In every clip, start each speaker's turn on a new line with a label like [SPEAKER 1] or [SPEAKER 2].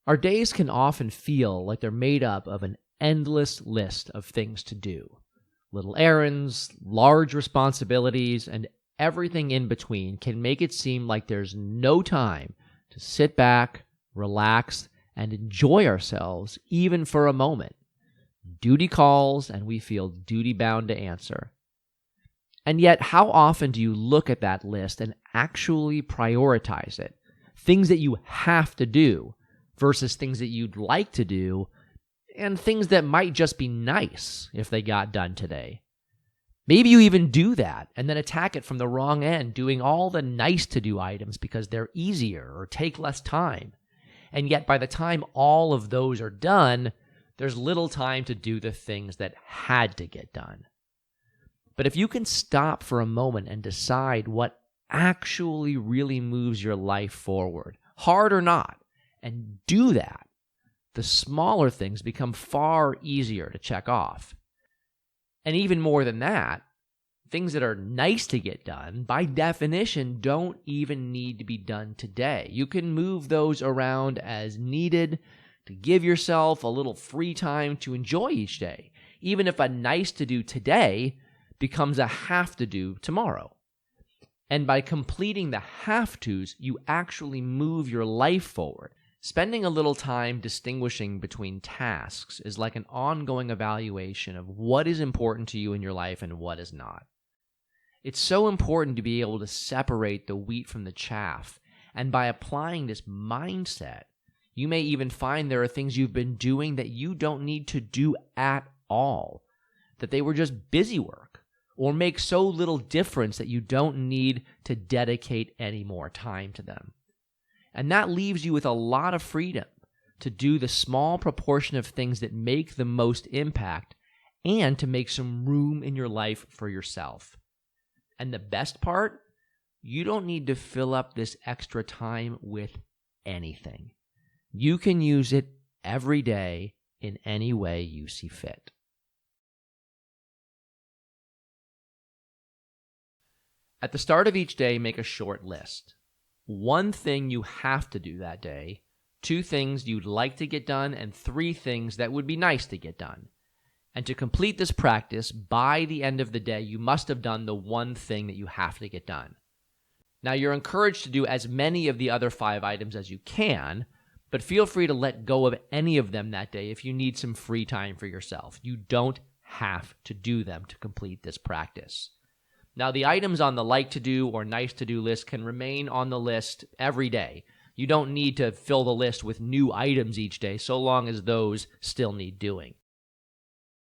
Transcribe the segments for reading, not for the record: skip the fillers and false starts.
[SPEAKER 1] Our days can often feel like they're made up of an endless list of things to do. Little errands, large responsibilities, and everything in between can make it seem like there's no time to sit back, relax, and enjoy ourselves even for a moment. Duty calls, and we feel duty-bound to answer. And yet, how often do you look at that list and actually prioritize it? Things that you have to do versus things that you'd like to do, and things that might just be nice if they got done today. Maybe you even do that and then attack it from the wrong end, doing all the nice-to-do items because they're easier or take less time. And yet, by the time all of those are done, there's little time to do the things that had to get done. But if you can stop for a moment and decide what actually really moves your life forward, hard or not, and do that, the smaller things become far easier to check off. And even more than that, things that are nice to get done, by definition, don't even need to be done today. You can move those around as needed to give yourself a little free time to enjoy each day, even if a nice to do today becomes a have to do tomorrow. And by completing the have tos, you actually move your life forward. Spending a little time distinguishing between tasks is like an ongoing evaluation of what is important to you in your life and what is not. It's so important to be able to separate the wheat from the chaff, and by applying this mindset, you may even find there are things you've been doing that you don't need to do at all, that they were just busy work, or make so little difference that you don't need to dedicate any more time to them. And that leaves you with a lot of freedom to do the small proportion of things that make the most impact and to make some room in your life for yourself. And the best part, you don't need to fill up this extra time with anything. You can use it every day in any way you see fit. At the start of each day, make a short list. 1 thing you have to do that day, 2 things you'd like to get done, and 3 things that would be nice to get done. And to complete this practice, by the end of the day, you must have done the 1 thing that you have to get done. Now, you're encouraged to do as many of the other 5 items as you can, but feel free to let go of any of them that day if you need some free time for yourself. You don't have to do them to complete this practice. Now, the items on the like-to-do or nice-to-do list can remain on the list every day. You don't need to fill the list with new items each day, so long as those still need doing.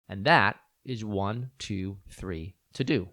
[SPEAKER 1] And that is 1, 2, 3 to do.